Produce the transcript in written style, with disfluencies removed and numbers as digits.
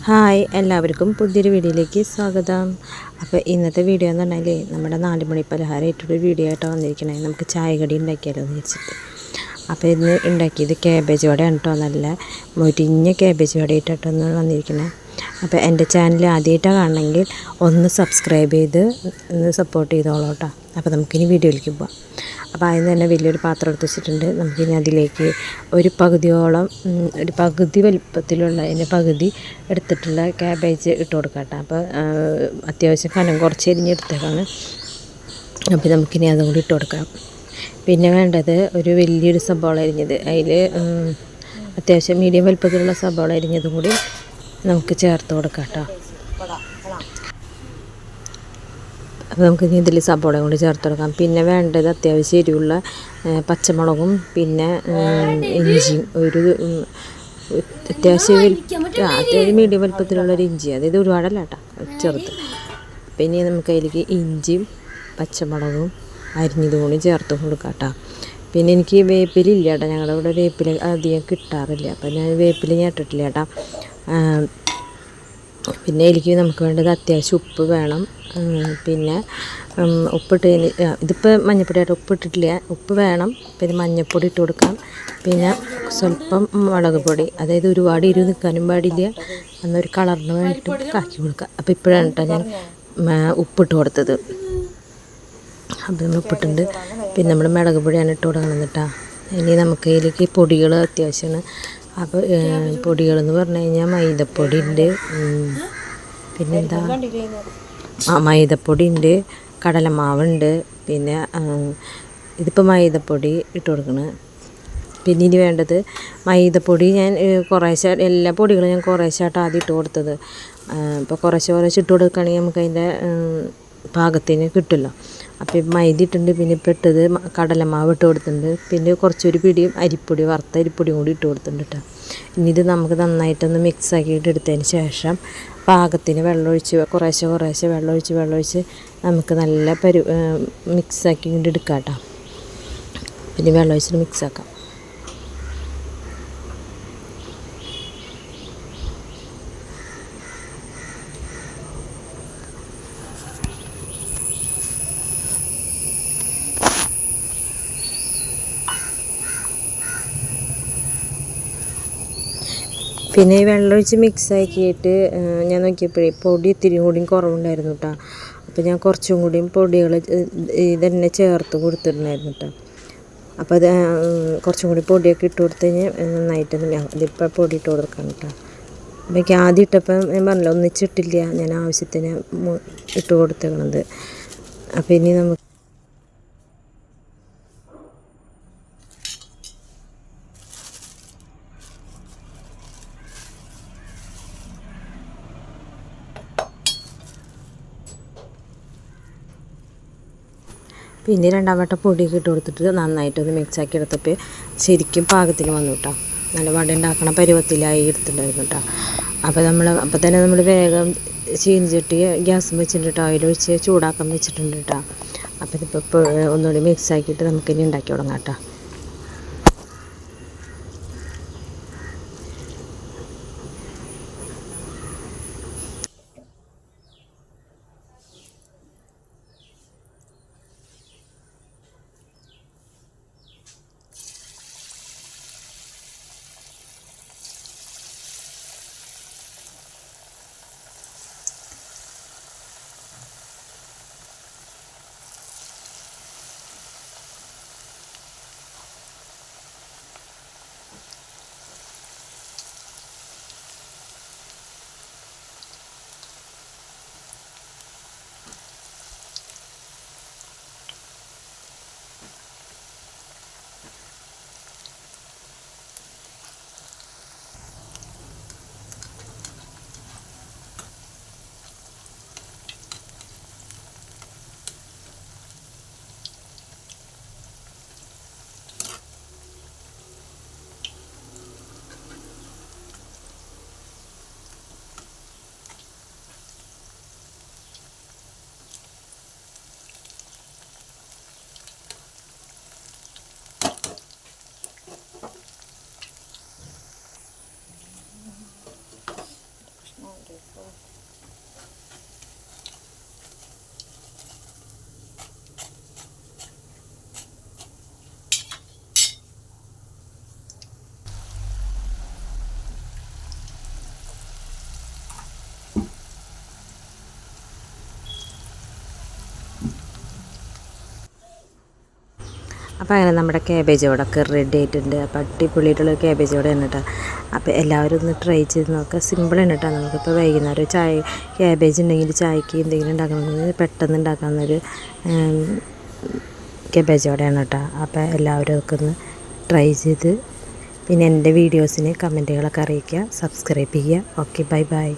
Hi, എല്ലാവർക്കും പുതിയൊരു വീഡിയോയിലേക്ക് സ്വാഗതം. അപ്പോൾ ഇന്നത്തെ വീഡിയോ എന്ന് പറഞ്ഞാൽ നമ്മുടെ 4 മണി പലഹാരമായിട്ടൊരു വീഡിയോ ആയിട്ടാണ് വന്നിരിക്കണേ. നമുക്ക് ചായ കടി ഉണ്ടാക്കിയാലോ എന്ന് വെച്ചിട്ട്. അപ്പോൾ ഇന്ന് ഉണ്ടാക്കിയത് ക്യാബേജ് വടയാണ് കേട്ടോ. നല്ല മൊരിഞ്ഞ ക്യാബേജ് വടയിട്ടായിട്ടൊന്ന് വന്നിരിക്കണേ. അപ്പോൾ എൻ്റെ ചാനൽ ആദ്യമായിട്ടാണ് കാണണമെങ്കിൽ ഒന്ന് സബ്സ്ക്രൈബ് ചെയ്ത് ഒന്ന് സപ്പോർട്ട് ചെയ്തോളൂ കേട്ടോ. അപ്പോൾ നമുക്കിനി വീഡിയോയിലേക്ക് പോകാം. അപ്പോൾ അതിന് തന്നെ വലിയൊരു പാത്രം എടുത്ത് വെച്ചിട്ടുണ്ട്. നമുക്കിനി അതിലേക്ക് ഒരു പകുതി വലിപ്പത്തിലുള്ള അതിൻ്റെ പകുതി എടുത്തിട്ടുള്ള ക്യാബേജ് ഇട്ട് കൊടുക്കാം കേട്ടോ. അപ്പോൾ അത്യാവശ്യം കനം കുറച്ച് എരിഞ്ഞെടുത്തേക്കാണ്. അപ്പോൾ നമുക്കിനി അതും കൂടി ഇട്ട് കൊടുക്കാം. പിന്നെ വേണ്ടത് ഒരു വലിയൊരു സബോള അരിഞ്ഞത്, അതിൽ അത്യാവശ്യം മീഡിയം വലിപ്പത്തിലുള്ള സബോള അരിഞ്ഞതും കൂടി നമുക്ക് ചേർത്ത് കൊടുക്കാം കേട്ടോ. അപ്പോൾ നമുക്ക് ഇതിൽ സബോളയും കൂടി ചേർത്ത് കൊടുക്കാം. പിന്നെ വേണ്ടത് അത്യാവശ്യം എരിവുള്ള പച്ചമുളകും പിന്നെ ഇഞ്ചിയും, അത്യാവശ്യം മീഡിയം വലുപ്പത്തിലുള്ളൊരു ഇഞ്ചി, അതായത് ഒരുപാടല്ല കേട്ടോ, ചെറുത്. പിന്നെ നമുക്ക് അതിലേക്ക് ഇഞ്ചിയും പച്ചമുളകും അരിഞ്ഞതും കൂടി ചേർത്ത് കൊടുക്കാം കേട്ടോ. പിന്നെ എനിക്ക് വേപ്പിലില്ല കേട്ടോ, ഞങ്ങളുടെ ഇവിടെ വേപ്പില അധികം കിട്ടാറില്ല, അപ്പോൾ ഞാൻ വേപ്പില ഞാൻ ഇട്ടിട്ടില്ല കേട്ടോ. പിന്നെ ഇതിലേക്ക് നമുക്ക് വേണ്ടത് അത്യാവശ്യം ഉപ്പ് വേണം. പിന്നെ ഉപ്പിട്ടതിന് ഇതിപ്പോൾ മഞ്ഞൾപ്പൊടിയായിട്ട് ഉപ്പിട്ടിട്ടില്ല, ഉപ്പ് വേണം. പിന്നെ മഞ്ഞൾപ്പൊടി ഇട്ട് കൊടുക്കാം. പിന്നെ സ്വല്പം മുളക് പൊടി, അതായത് ഒരുപാട് എരിവ് നിൽക്കാനും പാടില്ല, എന്നൊരു കളറിന് വേണ്ടിയിട്ട് കാക്കി കൊടുക്കുക. അപ്പോൾ ഇപ്പോഴാണ് കേട്ടോ ഞാൻ ഉപ്പിട്ട് കൊടുത്തത്. അപ്പോൾ നമ്മൾ ഉപ്പിട്ടുണ്ട്. പിന്നെ നമ്മൾ മുളക് പൊടിയാണ് ഇട്ട് കൊടുക്കണം കേട്ടോ. ഇനി നമുക്ക് ഇതിലേക്ക് പൊടികൾ അത്യാവശ്യമാണ്. അപ്പോൾ പൊടികളെന്ന് പറഞ്ഞു കഴിഞ്ഞാൽ മൈദപ്പൊടി ഉണ്ട്, പിന്നെന്താ മൈദപ്പൊടി ഉണ്ട്, കടലമാവുണ്ട്. പിന്നെ ഇതിപ്പോൾ മൈദപ്പൊടി ഇട്ട് കൊടുക്കണം. പിന്നെ ഇനി വേണ്ടത് മൈദപ്പൊടി ഞാൻ കുറേശ്ശെ, എല്ലാ പൊടികളും ഞാൻ കുറേശ്ശായിട്ട് ആദ്യം ഇട്ട് കൊടുത്തത്. ഇപ്പോൾ കുറേശ്ശെ ഇട്ട് കൊടുക്കുകയാണെങ്കിൽ നമുക്ക് അതിൻ്റെ പാകത്തിന് കിട്ടുമല്ലോ. അപ്പോൾ മൈദ ഇട്ടിട്ടുണ്ട്. പിന്നെ ഇപ്പോൾ ഇട്ടത് കടലമാവ് ഇട്ട് കൊടുത്തിട്ടുണ്ട്. പിന്നെ കുറച്ചൊരു പിടിയും അരിപ്പൊടി, വറുത്ത അരിപ്പൊടിയും കൂടി ഇട്ട് കൊടുത്തിട്ടുണ്ട് കേട്ടോ. ഇനി ഇത് നമുക്ക് നന്നായിട്ടൊന്ന് മിക്സ് ആക്കിയിട്ട് എടുത്തതിന് ശേഷം പാകത്തിന് വെള്ളമൊഴിച്ച് കുറേശ്ശെ വെള്ളമൊഴിച്ച് നമുക്ക് നല്ല മിക്സ് ആക്കിയിട്ട് എടുക്കാം കേട്ടോ. പിന്നെ വെള്ളമൊഴിച്ചിട്ട് മിക്സ് ആക്കാം. പിന്നെ ഈ വെള്ളമൊഴിച്ച് മിക്സ് ആക്കിയിട്ട് ഞാൻ നോക്കിയപ്പോഴേ പൊടി ഇത്തിരി കൂടിയും കുറവുണ്ടായിരുന്നു കേട്ടോ. അപ്പോൾ ഞാൻ കുറച്ചും കൂടിയും പൊടികൾ ഇതന്നെ ചേർത്ത് കൊടുത്തിട്ടുണ്ടായിരുന്നു കേട്ടോ. അപ്പോൾ അത് കുറച്ചും കൂടി പൊടിയൊക്കെ ഇട്ട് കൊടുത്ത് കഴിഞ്ഞാൽ നന്നായിട്ടൊന്ന് ഇതിപ്പോൾ പൊടി ഇട്ട് കൊടുക്കാം കേട്ടോ. അപ്പോൾ എനിക്ക് ആദ്യം ഇട്ടപ്പോൾ ഞാൻ പറഞ്ഞല്ലോ ഒന്നിച്ചിട്ടില്ല, ഞാൻ ആവശ്യത്തിന് ഇട്ട് കൊടുത്തേക്കണത്. അപ്പോൾ ഇനി നമുക്ക് പിന്നെ രണ്ടാം വട്ടം പൊടിയൊക്കെ ഇട്ട് കൊടുത്തിട്ട് നന്നായിട്ടൊന്ന് മിക്സാക്കി എടുത്തപ്പോൾ ശരിക്കും പാകത്തിന് വന്നു കേട്ടോ. നല്ല വട ഉണ്ടാക്കണ പരുവത്തിലായി എടുത്തിട്ടുണ്ടായിരുന്നു കേട്ടോ. അപ്പോൾ തന്നെ നമ്മൾ വേഗം ചീനിച്ചട്ടി ഗ്യാസും വെച്ചിട്ട് ഓയിലൊഴിച്ച് ചൂടാക്കാൻ വെച്ചിട്ടുണ്ട് കേട്ടോ. അപ്പോൾ ഇതിപ്പോൾ ഒന്നുകൂടി മിക്സാക്കിയിട്ട് നമുക്കിനി ഉണ്ടാക്കി തുടങ്ങാം കേട്ടോ. അപ്പോൾ അങ്ങനെ നമ്മുടെ ക്യാബേജ് ഓടൊക്കെ റെഡി ആയിട്ടുണ്ട്. അപ്പോൾ അടിപൊളിയായിട്ടുള്ള ക്യാബേജ് ഓടയാണ് കേട്ടോ. അപ്പോൾ എല്ലാവരും ഒന്ന് ട്രൈ ചെയ്ത് നോക്കുക. സിമ്പിളാണ് കേട്ടോ. നമുക്കിപ്പോൾ വൈകുന്നേരം ചായ ക്യാബേജ് ഉണ്ടെങ്കിൽ ചായക്ക് എന്തെങ്കിലും ഉണ്ടാക്കണമെങ്കിൽ പെട്ടെന്ന് ഉണ്ടാക്കാവുന്നൊരു ക്യാബേജ് ഓടയാണ് കേട്ടോ. അപ്പോൾ എല്ലാവരും ഒക്കെ ഒന്ന് ട്രൈ ചെയ്ത് പിന്നെ എൻ്റെ വീഡിയോസിന് കമൻറ്റുകളൊക്കെ അറിയിക്കുക, സബ്സ്ക്രൈബ് ചെയ്യുക. Okay, bye bye.